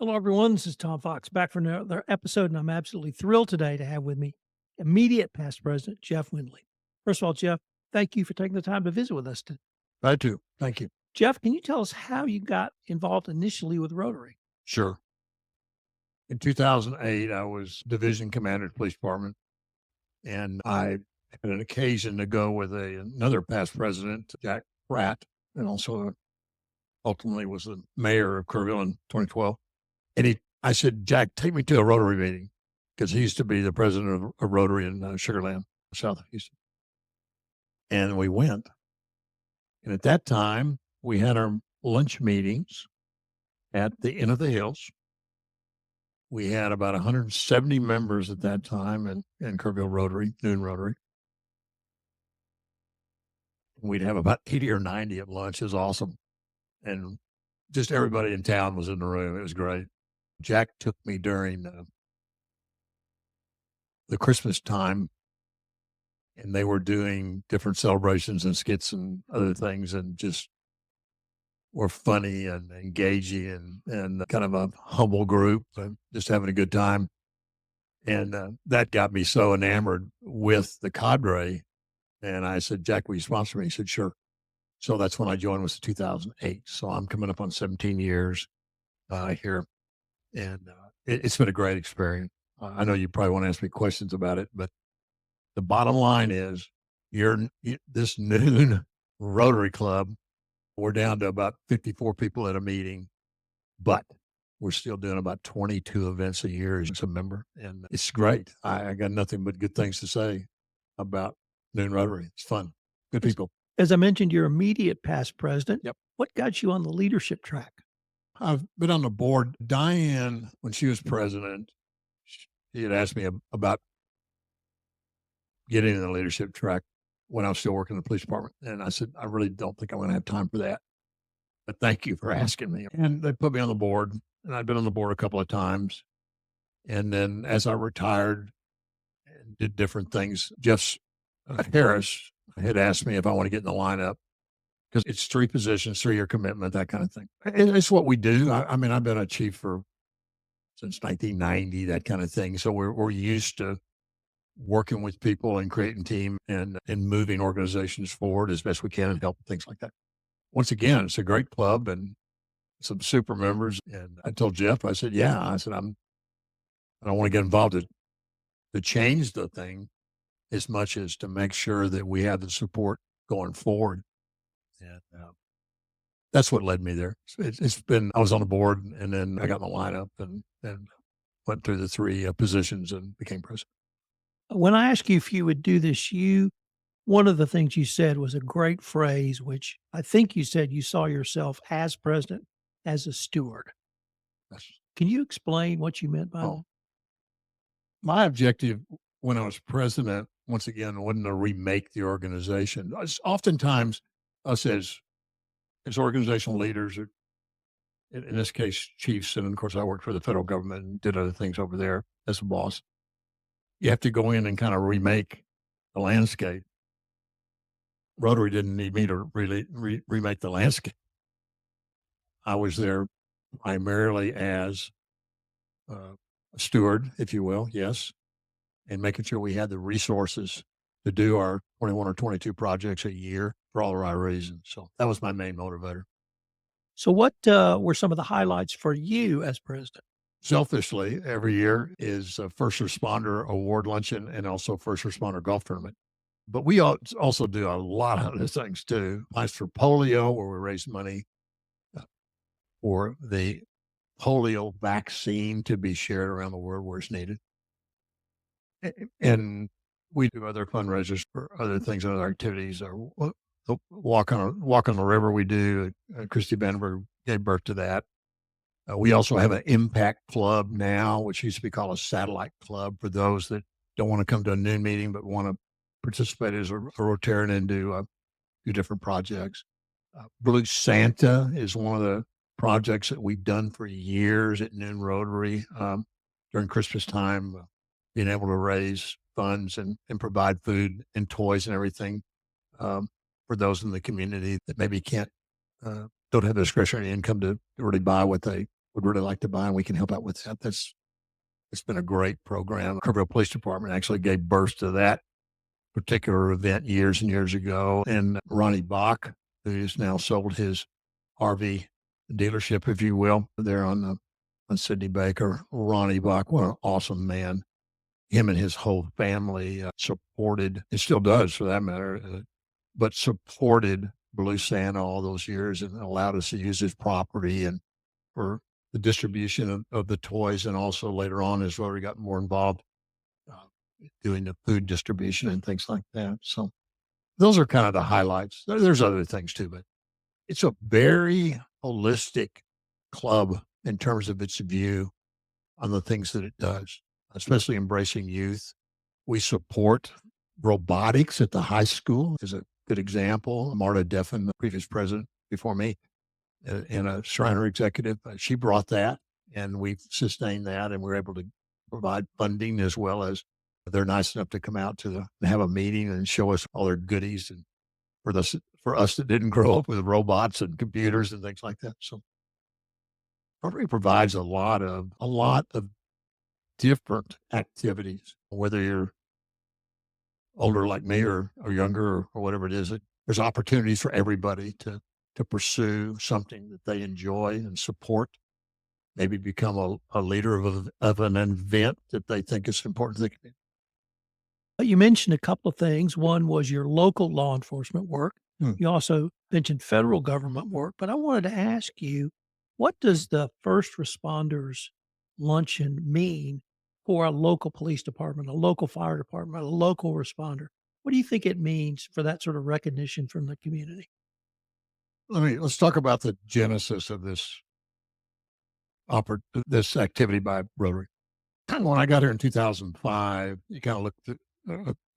Hello, everyone. This is Tom Fox back for another episode, and I'm absolutely thrilled today to have with me immediate past president Jeff Wendling. First of all, Jeff, thank you for taking the time to visit with us today. I do. Thank you. Jeff, can you tell us how you got involved initially with Rotary? Sure. In 2008, I was division commander of the police department, and I had an occasion to go with another past president, Jack Pratt, and also ultimately was the mayor of Kerrville in 2012. And I said, Jack, take me to a Rotary meeting because he used to be the president of Rotary in Sugarland, south of Houston. And we went. And at that time, we had our lunch meetings at the Inn of the Hills. We had about 170 members at that time in Kerrville Rotary, Noon Rotary. We'd have about 80 or 90 at lunch. It was awesome. And just everybody in town was in the room. It was great. Jack took me during the Christmas time, and they were doing different celebrations and skits and other things, and just were funny and engaging and kind of a humble group, just having a good time. And that got me so enamored with the cadre. And I said, Jack, will you sponsor me? He said, sure. So that's when I joined, was 2008. So I'm coming up on 17 years here. And it's been a great experience. I know you probably want to ask me questions about it, but the bottom line is this Noon Rotary Club, we're down to about 54 people at a meeting, but we're still doing about 22 events a year as a member. And it's great. I got nothing but good things to say about Noon Rotary. It's fun. Good people. As I mentioned, your immediate past president. Yep. What got you on the leadership track? I've been on the board. Diane, when she was president, she had asked me about getting in the leadership track when I was still working in the police department. And I said, I really don't think I'm going to have time for that. But thank you for asking me. And they put me on the board, and I'd been on the board a couple of times. And then as I retired and did different things, Jeff Harris had asked me if I want to get in the lineup because it's 3 positions, 3-year commitment, that kind of thing. And it's what we do. I mean, I've been a chief since 1990, that kind of thing. So we're used to working with people and creating team and moving organizations forward as best we can and help things like that. Once again, it's a great club and some super members. And I told Jeff, I said, yeah, I said, I don't want to get involved to change the thing as much as to make sure that we have the support going forward. And that's what led me there. It's been, I was on the board and then I got in the lineup and went through the 3 positions and became president. When I asked you if you would do this, one of the things you said was a great phrase, which I think you said you saw yourself as president, as a steward. Yes. Can you explain what you meant by that? My objective when I was president, once again, wasn't to remake the organization. Oftentimes, us as organizational leaders, or in this case, chiefs, and of course, I worked for the federal government and did other things over there as a boss. You have to go in and kind of remake the landscape. Rotary didn't need me to really remake the landscape. I was there primarily as a steward, if you will, yes, and making sure we had the resources to do our 21 or 22 projects a year for all the right reasons. So that was my main motivator. So what were some of the highlights for you as president? Selfishly, every year is a first responder award luncheon and also first responder golf tournament. But we also do a lot of other things too. Mine's for polio, where we raise money for the polio vaccine to be shared around the world where it's needed. And we do other fundraisers for other things and other activities. Or the walk on the river we do. Christy Benberg gave birth to that. We also have an impact club now, which used to be called a satellite club for those that don't want to come to a noon meeting but want to participate as a Rotarian and do different projects. Blue Santa is one of the projects that we've done for years at Noon Rotary during Christmas time, being able to raise funds and provide food and toys and everything for those in the community that maybe don't have the discretionary income to really buy what they would really like to buy, and we can help out with that. It's been a great program. Kerrville Police Department actually gave birth to that particular event years and years ago. And Ronnie Bach, who's now sold his RV dealership, if you will, there on Sidney Baker. Ronnie Bach, what an awesome man. Him and his whole family supported, it still does for that matter, but supported Blue Santa all those years and allowed us to use his property and for the distribution of the toys. And also later on as Rotary got more involved uh, doing the food distribution and things like that. So those are kind of the highlights. There's other things too, but it's a very holistic club in terms of its view on the things that it does, especially embracing youth. We support robotics at the high school is a good example. Marta Deffin, the previous president before me, and a Shriner executive, she brought that, and we've sustained that, and we're able to provide funding as well as they're nice enough to come out to have a meeting and show us all their goodies and for us that didn't grow up with robots and computers and things like that. So Rotary provides a lot of different activities, whether you're older like me or younger or whatever it is. There's opportunities for everybody to pursue something that they enjoy and support. Maybe become a leader of an event that they think is important to the community. You mentioned a couple of things. One was your local law enforcement work. Hmm. You also mentioned federal government work, but I wanted to ask you, what does the first responders luncheon mean for a local police department, a local fire department, a local responder? What do you think it means for that sort of recognition from the community? Let's talk about the genesis of this activity by Rotary. When I got here in 2005, you kind of looked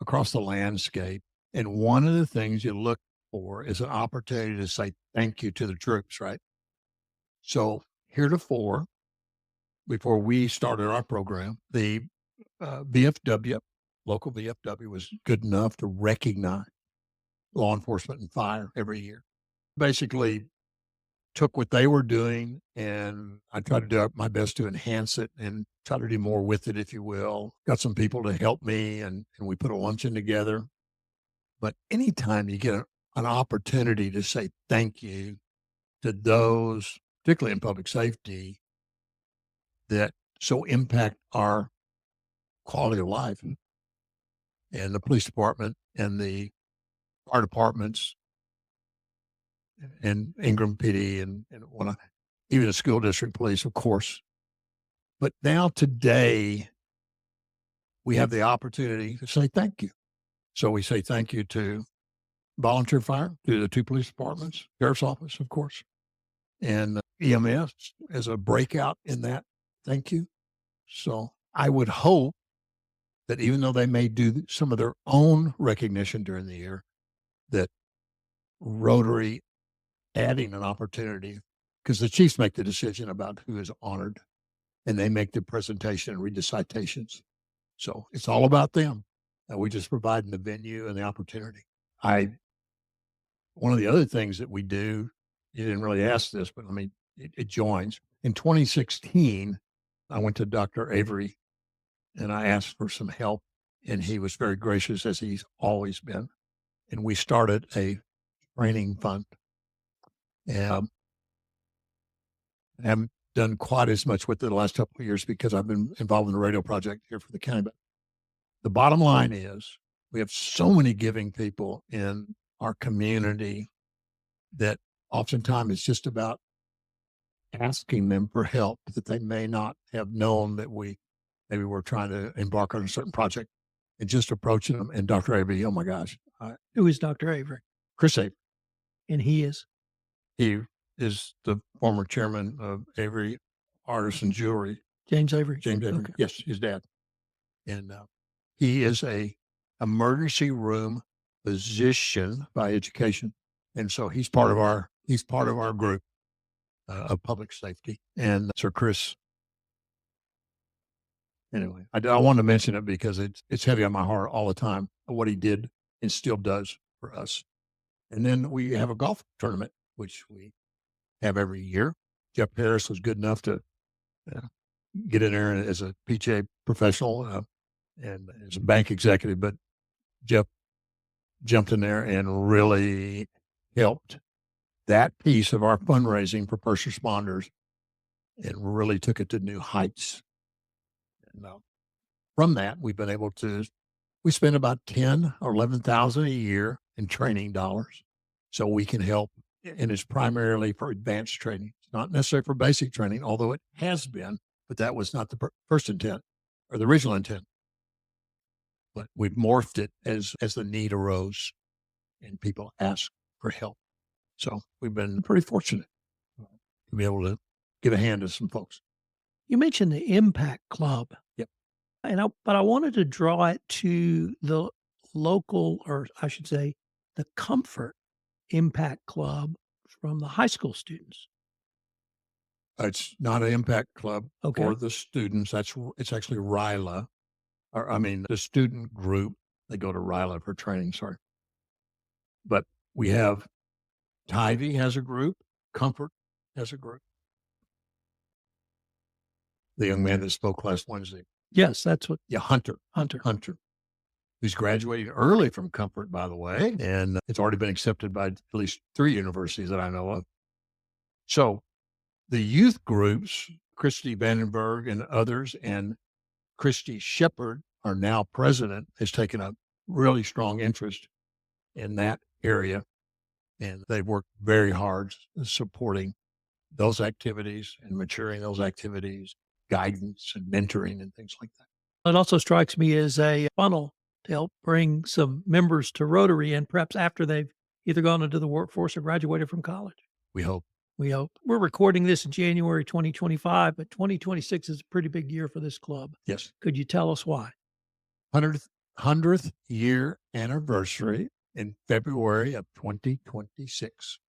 across the landscape, and one of the things you look for is an opportunity to say thank you to the troops, right? So heretofore, before we started our program, the VFW, local VFW, was good enough to recognize law enforcement and fire every year. Basically, took what they were doing, and I tried to do my best to enhance it and try to do more with it, if you will. Got some people to help me, and we put a luncheon together. But anytime you get an opportunity to say thank you to those, particularly in public safety, that so impact our quality of life, and the police department and the fire departments and Ingram PD and even the school district police, of course. But now today, we have the opportunity to say thank you. So we say thank you to volunteer fire, to the two police departments, sheriff's office, of course, and EMS as a breakout in that. Thank you. So I would hope that even though they may do some of their own recognition during the year, that Rotary adding an opportunity, because the chiefs make the decision about who is honored, and they make the presentation and read the citations. So it's all about them. We just provide the venue and the opportunity. One of the other things that we do, you didn't really ask this, but I mean, it joins. In 2016, I went to Dr. Avery and I asked for some help, and he was very gracious, as he's always been. And we started a training fund. And I haven't done quite as much with it the last couple of years because I've been involved in the radio project here for the county. But the bottom line is we have so many giving people in our community that oftentimes it's just about asking them for help that they may not have known that maybe we're trying to embark on a certain project, and just approaching them. And Dr. Avery, oh my gosh, Who is Dr. Avery? Chris Avery, And he is? he is the former chairman of Avery Artisan Jewelry. James Avery? James Avery, Okay. yes, his dad. And he is a emergency room physician by education. And so he's part of our group of public safety. And Sir Chris, anyway, I want to mention it because it's heavy on my heart all the time, what he did and still does for us. And then we have a golf tournament, which we have every year. Jeff Harris was good enough to uh, get in there as a PTA professional and as a bank executive, but Jeff jumped in there and really helped that piece of our fundraising for first responders and really took it to new heights. And from that, we've been able to, we spend about 10 or 11,000 a year in training dollars. So we can help, and it's primarily for advanced training. It's not necessarily for basic training, although it has been, but that was not the first intent or the original intent. But we've morphed it as the need arose and people asked for help. So we've been pretty fortunate to be able to give a hand to some folks. You mentioned the Impact Club. Yep. But I wanted to draw it to the local, or I should say, the Comfort Impact Club from the high school students. It's not an impact club Okay. for the students. It's actually RILA, or I mean, the student group. They go to RILA for training. Sorry, but we have Tivy has a group. Comfort has a group. The young man that spoke last Wednesday. Yes, that's what. Yeah, Hunter. Who's graduating early from Comfort, by the way, and it's already been accepted by at least 3 universities that I know of. So the youth groups, Christy Vandenberg and others, and Christy Shepard, our now president, has taken a really strong interest in that area. And they've worked very hard supporting those activities and maturing those activities, guidance and mentoring and things like that. It also strikes me as a funnel to help bring some members to Rotary, and perhaps after they've either gone into the workforce or graduated from college. We hope. We hope. We're recording this in January 2025, but 2026 is a pretty big year for this club. Yes. Could you tell us why? 100th year anniversary in February of 2026.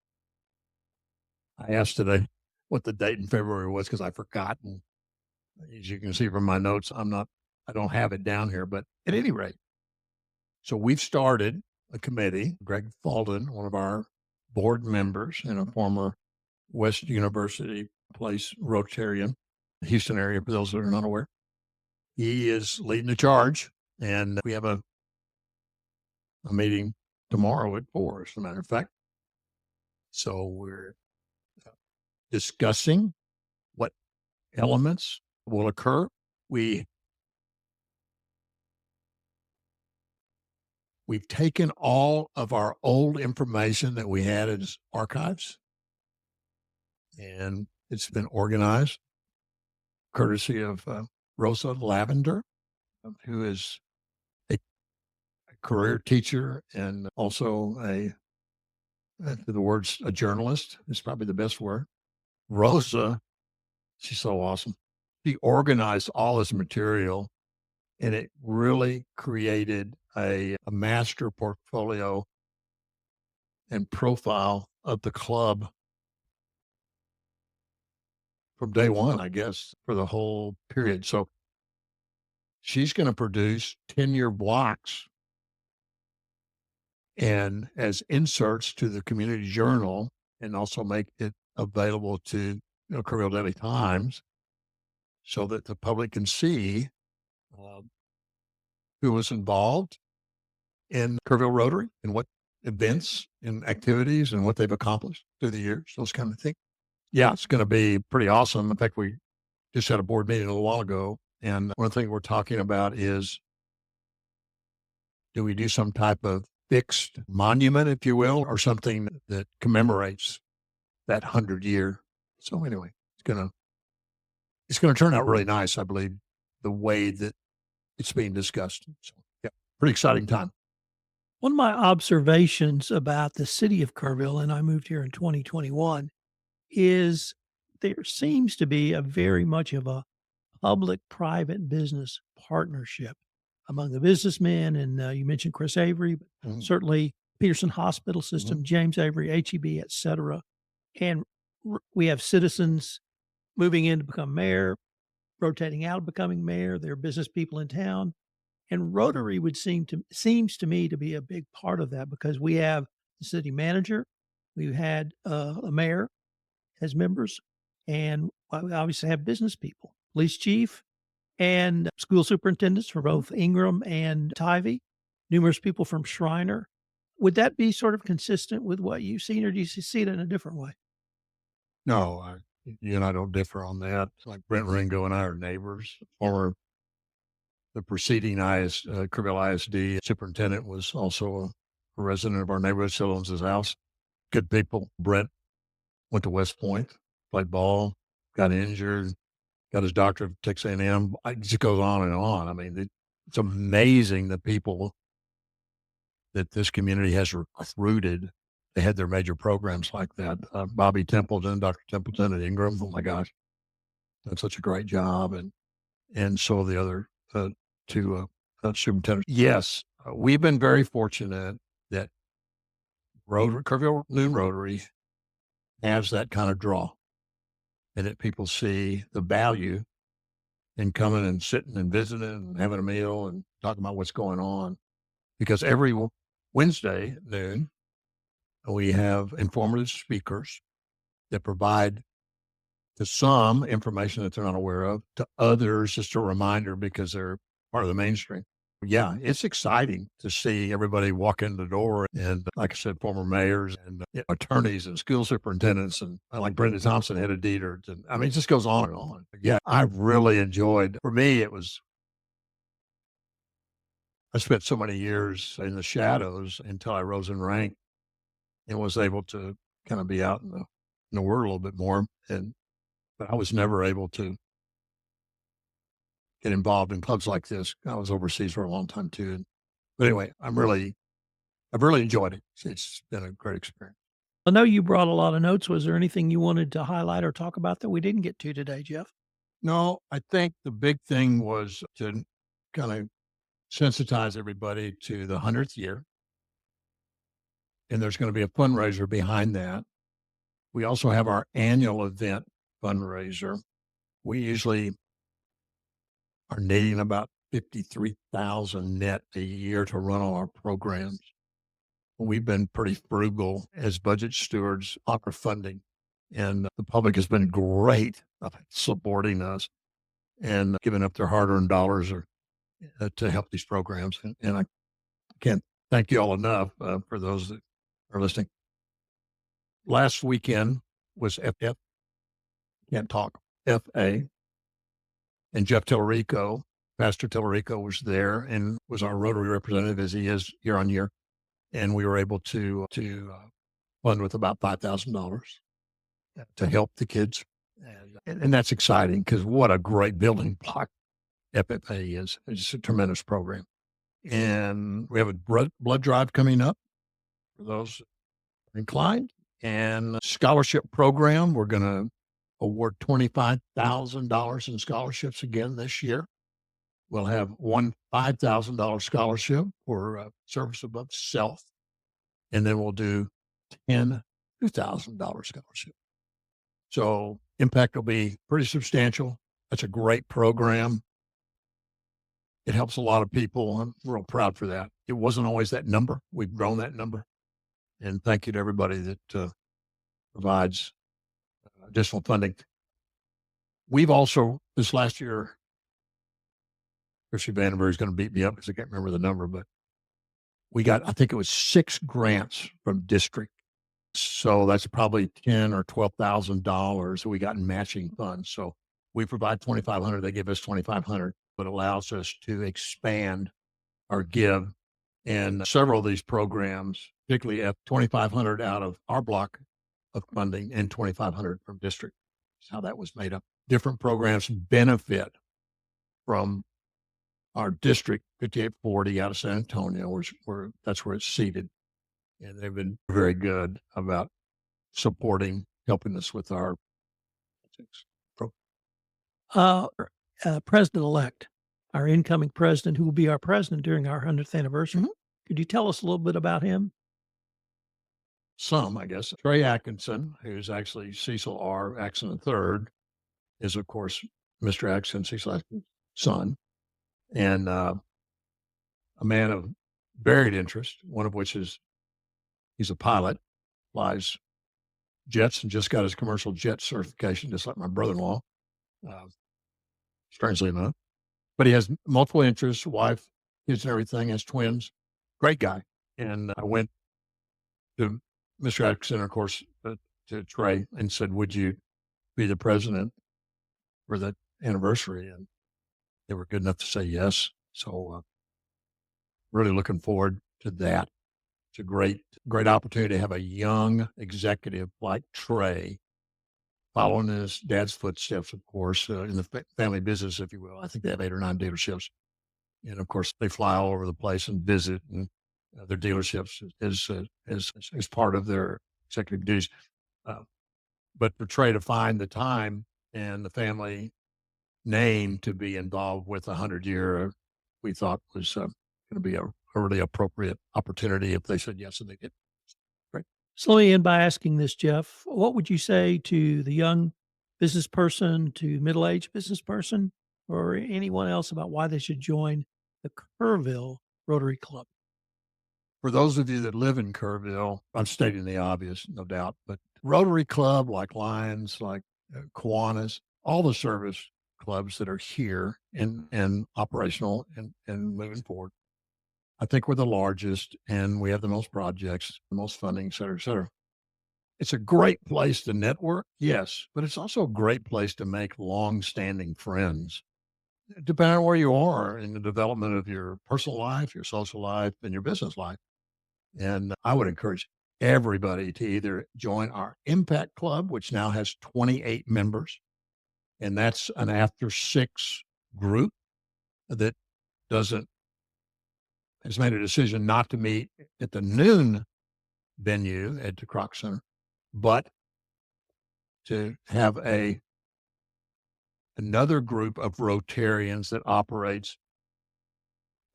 I asked today what the date in February was because I forgot. And as you can see from my notes, I don't have it down here, but at any rate, so we've started a committee. Greg Falden, one of our board members and a former West University Place Rotarian, Houston area, for those that are not aware. He is leading the charge, and we have a meeting tomorrow at 4, as a matter of fact. So we're discussing what elements will occur. We've taken all of our old information that we had as archives, and it's been organized courtesy of Rosa Lavender, who is a career teacher and also a journalist is probably the best word. Rosa, she's so awesome. She organized all this material, and it really created a master portfolio and profile of the club from day one, I guess, for the whole period. So she's going to produce 10-year blocks and as inserts to the community journal, and also make it available to Kerrville Daily Times so that the public can see who was involved in Kerrville Rotary and what events and activities and what they've accomplished through the years, those kind of things. Yeah, it's going to be pretty awesome. In fact, we just had a board meeting a little while ago, and one thing we're talking about is, do we do some type of fixed monument, if you will, or something that commemorates that 100-year? So anyway, it's gonna turn out really nice, I believe, the way that it's being discussed. So yeah, pretty exciting time. One of my observations about the city of Kerrville, and I moved here in 2021, is there seems to be a very much of a public-private business partnership among the businessmen, and you mentioned Chris Avery, but certainly Peterson Hospital System, James Avery, HEB, et cetera. And we have citizens moving in to become mayor, rotating out of becoming mayor. There are business people in town. And Rotary seems to me to be a big part of that, because we have the city manager, we've had a mayor as members, and we obviously have business people, police chief, and school superintendents for both Ingram and Tivy, numerous people from Shriner. Would that be sort of consistent with what you've seen, or do you see it in a different way? No, you and I don't differ on that. It's like Brent Ringo and I are neighbors. The preceding Kerrville ISD superintendent was also a resident of our neighborhood, still owns his house. Good people. Brent went to West Point, played ball, got injured, got his doctorate at Texas A&M. It just goes on and on. I mean, it's amazing the people that this community has recruited. They had their major programs like that. Bobby Templeton, Dr. Templeton at Ingram. Oh my gosh, done such a great job. And so the other two superintendents. Yes, we've been very fortunate that Kerrville Noon Rotary has that kind of draw, and that people see the value in coming and sitting and visiting and having a meal and talking about what's going on. Because every Wednesday noon, we have informative speakers that provide to some information that they're not aware of, to others just a reminder because they're part of the mainstream. Yeah, it's exciting to see everybody walk in the door and, like I said, former mayors and attorneys and school superintendents and like Brenda Thompson, head of Dietert. And I mean, it just goes on and on. Yeah, I really enjoyed, for me, I spent so many years in the shadows until I rose in rank and was able to kind of be out in the world a little bit more. But I was never able to get involved in clubs like this. I was overseas for a long time too. But anyway, I've really enjoyed it. It's been a great experience. I know you brought a lot of notes. Was there anything you wanted to highlight or talk about that we didn't get to today, Jeff? No, I think the big thing was to kind of sensitize everybody to the 100th year. And there's going to be a fundraiser behind that. We also have our annual event fundraiser. We usually are needing about 53,000 net a year to run all our programs. We've been pretty frugal as budget stewards, offer funding, and the public has been great of supporting us and giving up their hard-earned dollars to help these programs. And I can't thank you all enough for those that are listening. Last weekend was can't talk, FA, and Jeff Tillerico, Pastor Tillerico was there and was our Rotary representative as he is year on year. And we were able to fund with about $5,000 to help the kids. And that's exciting because what a great building block FFA is. It's a tremendous program. And we have a blood drive coming up for those inclined. And scholarship program, we're going to award $25,000 in scholarships again this year. We'll have one $5,000 scholarship for service above self. And then we'll do 10 $2,000 scholarship. So impact will be pretty substantial. That's a great program. It helps a lot of people. I'm real proud for that. It wasn't always that number. We've grown that number. And thank you to everybody that provides additional funding. We've also, this last year, Chrissy Vandenberg is going to beat me up because I can't remember the number, but we got, I think it was 6 grants from district. So that's probably $10,000 or $12,000 we got in matching funds. So we provide 2,500. They give us 2,500, but allows us to expand our give. And several of these programs, particularly F 2,500 out of our block of funding and 2,500 from district. That's how that was made up. Different programs benefit from our district 5840 out of San Antonio, where that's where it's seated. And they've been very good about supporting, helping us with our President-elect, our incoming president, who will be our president during our 100th anniversary. Mhm. Could you tell us a little bit about him? Some, I guess. Trey Atkinson, who's actually Cecil R. Atkinson III, is, of course, Mr. Atkinson, Cecil Atkinson's son, and a man of varied interest, one of which is he's a pilot, flies jets and just got his commercial jet certification, just like my brother-in-law, uh, strangely enough. But he has multiple interests, wife, kids, and everything. Has twins. Great guy. And I went to Mr. Atkinson, of course, to Trey, and said, "Would you be the president for the anniversary?" And they were good enough to say yes. So really looking forward to that. It's a great opportunity to have a young executive like Trey following his dad's footsteps, of course, in the family business, if you will. I think they have 8 or 9 dealerships. And of course, they fly all over the place and visit, and their dealerships is part of their executive duties. Uh, but for Trey to find the time and the family name to be involved with 100-year, we thought was going to be a really appropriate opportunity if they said yes and they did. Great. So let me end by asking this, Jeff. What would you say to the young business person, to middle-aged business person, or anyone else about why they should join the Kerrville Rotary Club? For those of you that live in Kerrville, I'm stating the obvious, no doubt, but Rotary Club, like Lions, like Kiwanis, all the service clubs that are here and operational and moving forward, I think we're the largest and we have the most projects, the most funding, et cetera, et cetera. It's a great place to network, yes, but it's also a great place to make long-standing friends, depending on where you are in the development of your personal life, your social life, and your business life. And I would encourage everybody to either join our Impact Club, which now has 28 members, and that's an after 6 group that doesn't has made a decision not to meet at the noon venue at the Croc Center, but to have another group of Rotarians that operates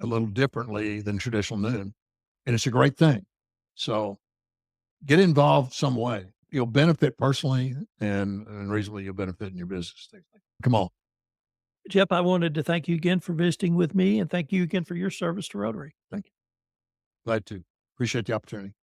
a little differently than traditional noon. And it's a great thing. So get involved some way. You'll benefit personally and reasonably you'll benefit in your business. Things like come on. Jeff, I wanted to thank you again for visiting with me and thank you again for your service to Rotary. Thank you. Glad to. Appreciate the opportunity.